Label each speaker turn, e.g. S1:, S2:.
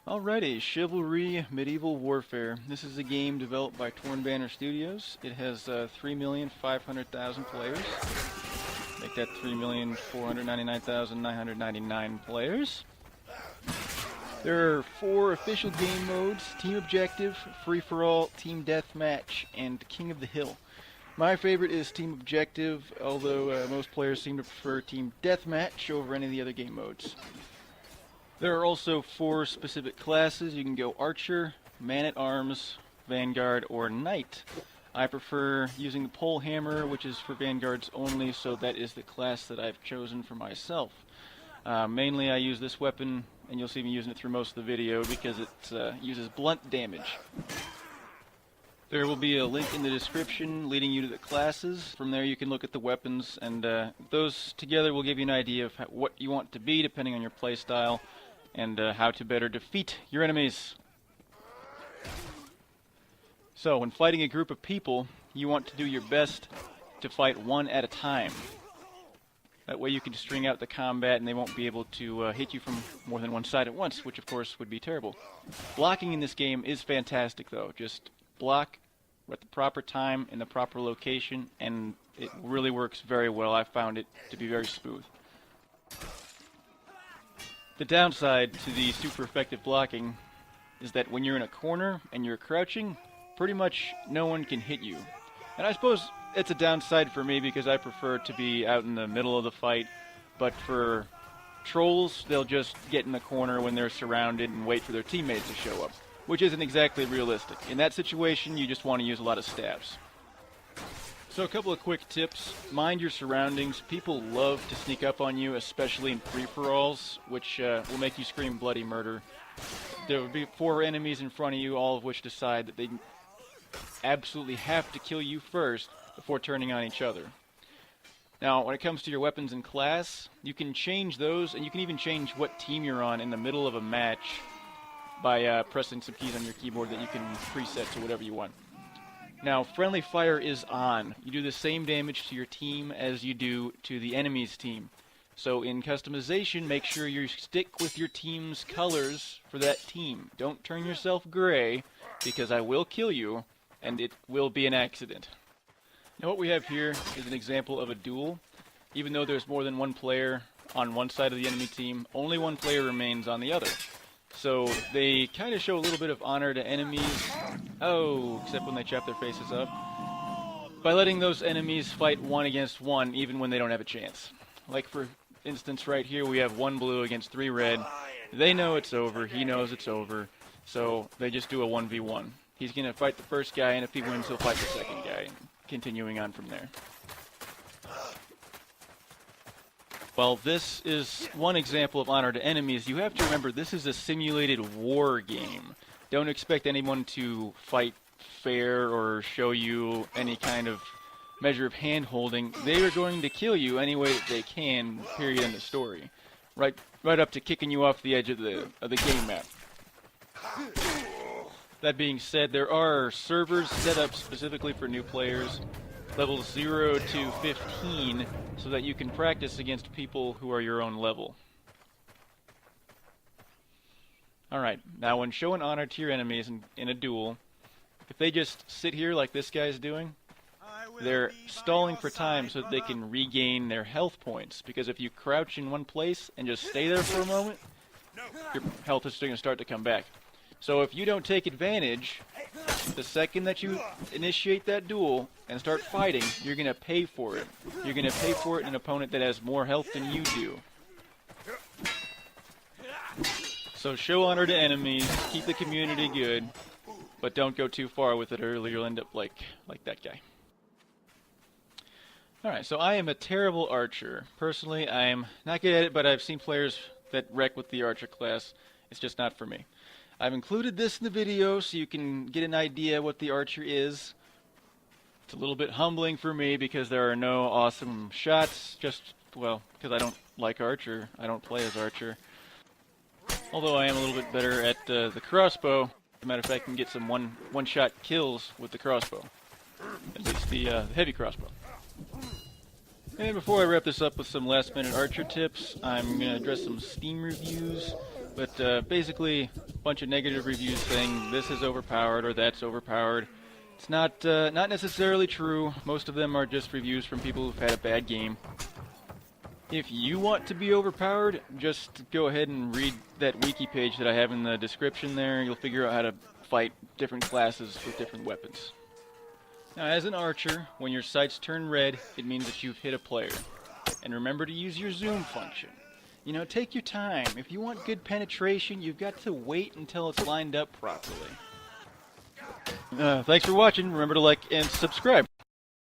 S1: Alrighty, Chivalry Medieval Warfare. This is a game developed by Torn Banner Studios. It has 3,500,000 players. Make that 3,499,999 players. There are 4 official game modes: Team Objective, Free For All, Team Deathmatch, and King of the Hill. My favorite is Team Objective, although most players seem to prefer Team Deathmatch over any of the other game modes. There are also 4 specific classes. You can go Archer, Man-at-Arms, Vanguard, or Knight. I prefer using the Pole Hammer, which is for Vanguards only, so that is the class that I've chosen for myself. Mainly I use this weapon, and you'll see me using it through most of the video because it uses blunt damage. There will be a link in the description leading you to the classes. From there you can look at the weapons, and those together will give you an idea of what you want to be depending on your playstyle, and how to better defeat your enemies. So, when fighting a group of people, you want to do your best to fight one at a time. That way you can string out the combat and they won't be able to hit you from more than one side at once, which of course would be terrible. Blocking in this game is fantastic though. Just block at the proper time, in the proper location, and it really works very well. I found it to be very smooth. The downside to the super effective blocking is that when you're in a corner and you're crouching, pretty much no one can hit you. And I suppose it's a downside for me because I prefer to be out in the middle of the fight, but for trolls, they'll just get in the corner when they're surrounded and wait for their teammates to show up, which isn't exactly realistic. In that situation, you just want to use a lot of stabs. So a couple of quick tips. Mind your surroundings. People love to sneak up on you, especially in free-for-alls, which will make you scream bloody murder. There will be 4 enemies in front of you, all of which decide that they absolutely have to kill you first before turning on each other. Now, when it comes to your weapons in class, you can change those, and you can even change what team you're on in the middle of a match by pressing some keys on your keyboard that you can preset to whatever you want. Now, friendly fire is on. You do the same damage to your team as you do to the enemy's team. So in customization, make sure you stick with your team's colors for that team. Don't turn yourself gray, because I will kill you, and it will be an accident. Now what we have here is an example of a duel. Even though there's more than one player on one side of the enemy team, only one player remains on the other. So they kind of show a little bit of honor to enemies. Oh, except when they chop their faces up. By letting those enemies fight 1 against 1 even when they don't have a chance. Like for instance right here we have 1 blue against 3 red. They know it's over, he knows it's over, so they just do a 1v1. He's going to fight the first guy, and if he wins he'll fight the second guy, continuing on from there. While this is one example of honor to enemies, you have to remember this is a simulated war game. Don't expect anyone to fight fair or show you any kind of measure of hand-holding. They are going to kill you any way that they can, period, in the story. Right up to kicking you off the edge of the game map. That being said, there are servers set up specifically for new players, levels 0 to 15, so that you can practice against people who are your own level. Alright, now when showing honor to your enemies in a duel, if they just sit here like this guy's doing, they're stalling for time so that they can regain their health points, because if you crouch in one place and just stay there for a moment, your health is going to start to come back. So if you don't take advantage, the second that you initiate that duel and start fighting, you're going to pay for it. You're going to pay for it in an opponent that has more health than you do. So show honor to enemies, keep the community good, but don't go too far with it or you'll end up like that guy. Alright, so I am a terrible archer. Personally, I am not good at it, but I've seen players that wreck with the archer class. It's just not for me. I've included this in the video so you can get an idea what the archer is. It's a little bit humbling for me because there are no awesome shots, just, well, because I don't like archer. I don't play as archer. Although I am a little bit better at the crossbow. As a matter of fact, I can get some one-shot kills with the crossbow. At least the heavy crossbow. And before I wrap this up with some last-minute archer tips, I'm going to address some Steam reviews. But basically, a bunch of negative reviews saying this is overpowered or that's overpowered. It's not necessarily true. Most of them are just reviews from people who've had a bad game. If you want to be overpowered, just go ahead and read that wiki page that I have in the description there. You'll figure out how to fight different classes with different weapons. Now, as an archer, when your sights turn red, it means that you've hit a player. And remember to use your zoom function. You know, take your time. If you want good penetration, you've got to wait until it's lined up properly. Thanks for watching. Remember to like and subscribe.